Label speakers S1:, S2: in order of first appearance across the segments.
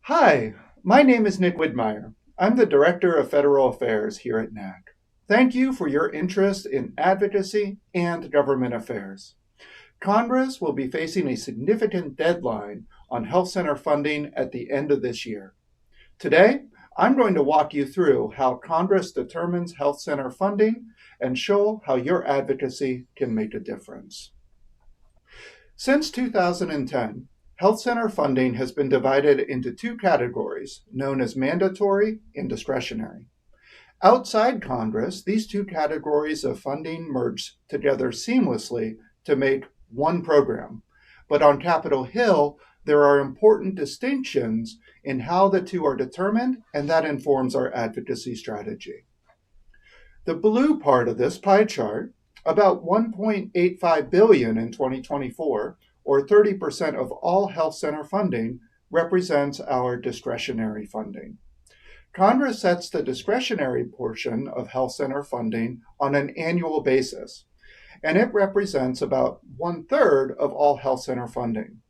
S1: Hi, my name is Nick Widmyer. I'm the Director of Federal Affairs here at NACC. Thank you for your interest in advocacy and government affairs. Congress will be facing a significant deadline on health center funding at the end of this year. Today, I'm going to walk you through how Congress determines health center funding and show how your advocacy can make a difference. Since 2010, health center funding has been divided into two categories, known as mandatory and discretionary. Outside Congress, these two categories of funding merge together seamlessly to make one program. But on Capitol Hill, there are important distinctions in how the two are determined, and that informs our advocacy strategy. The blue part of this pie chart, about $1.85 billion in 2024, or 30% of all health center funding, represents our discretionary funding. Congress sets the discretionary portion of health center funding on an annual basis, and it represents about 1/3 of all health center funding.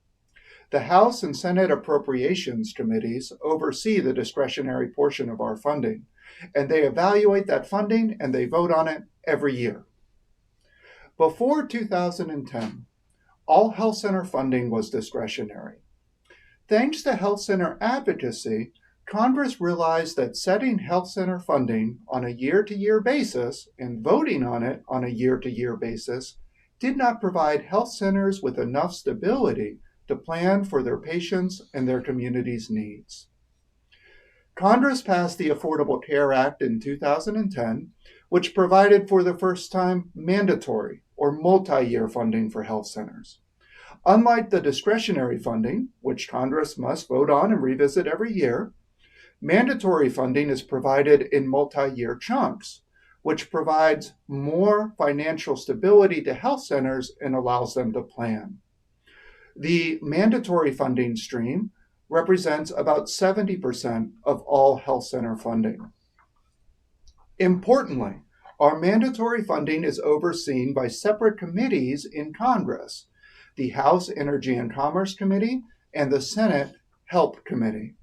S1: The House and Senate Appropriations Committees oversee the discretionary portion of our funding, and they evaluate that funding and they vote on it every year. Before 2010, all health center funding was discretionary. Thanks to health center advocacy, Congress realized that setting health center funding on a year-to-year basis and voting on it on a year-to-year basis did not provide health centers with enough stability to plan for their patients and their community's needs. Congress passed the Affordable Care Act in 2010, which provided for the first time mandatory or multi-year funding for health centers. Unlike the discretionary funding, which Congress must vote on and revisit every year, mandatory funding is provided in multi-year chunks, which provides more financial stability to health centers and allows them to plan. The mandatory funding stream represents about 70% of all health center funding. Importantly, our mandatory funding is overseen by separate committees in Congress, the House Energy and Commerce Committee and the Senate Help Committee.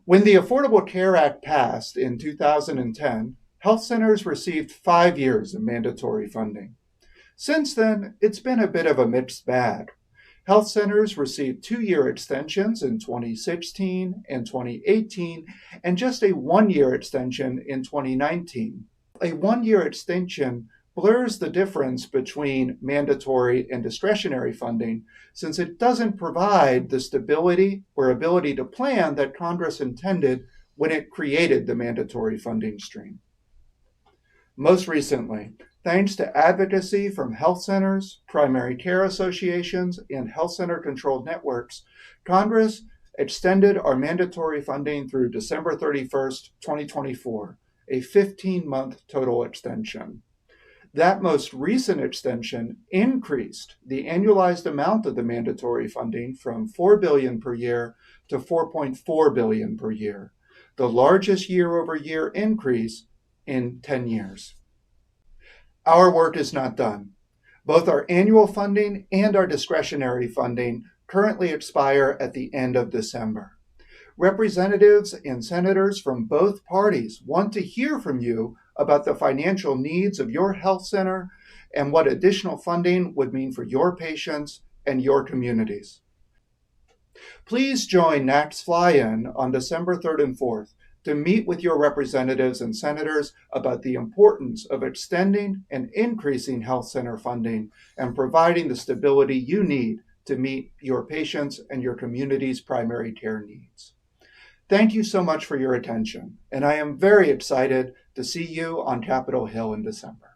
S1: When the Affordable Care Act passed in 2010, health centers received 5 years of mandatory funding. Since then, it's been a bit of a mixed bag. Health centers received 2-year extensions in 2016 and 2018, and just a 1-year extension in 2019. A 1-year extension blurs the difference between mandatory and discretionary funding, since it doesn't provide the stability or ability to plan that Congress intended when it created the mandatory funding stream. Most recently, thanks to advocacy from health centers, primary care associations, and health center controlled networks, Congress extended our mandatory funding through December 31st, 2024, a 15-month total extension. That most recent extension increased the annualized amount of the mandatory funding from $4 billion per year to $4.4 billion per year, the largest year-over-year increase in 10 years. Our work is not done. Both our annual funding and our discretionary funding currently expire at the end of December. Representatives and senators from both parties want to hear from you about the financial needs of your health center and what additional funding would mean for your patients and your communities. Please join NACHC's Fly-In on December 3rd and 4th to meet with your representatives and senators about the importance of extending and increasing health center funding and providing the stability you need to meet your patients and your community's primary care needs. Thank you so much for your attention, and I am very excited to see you on Capitol Hill in December.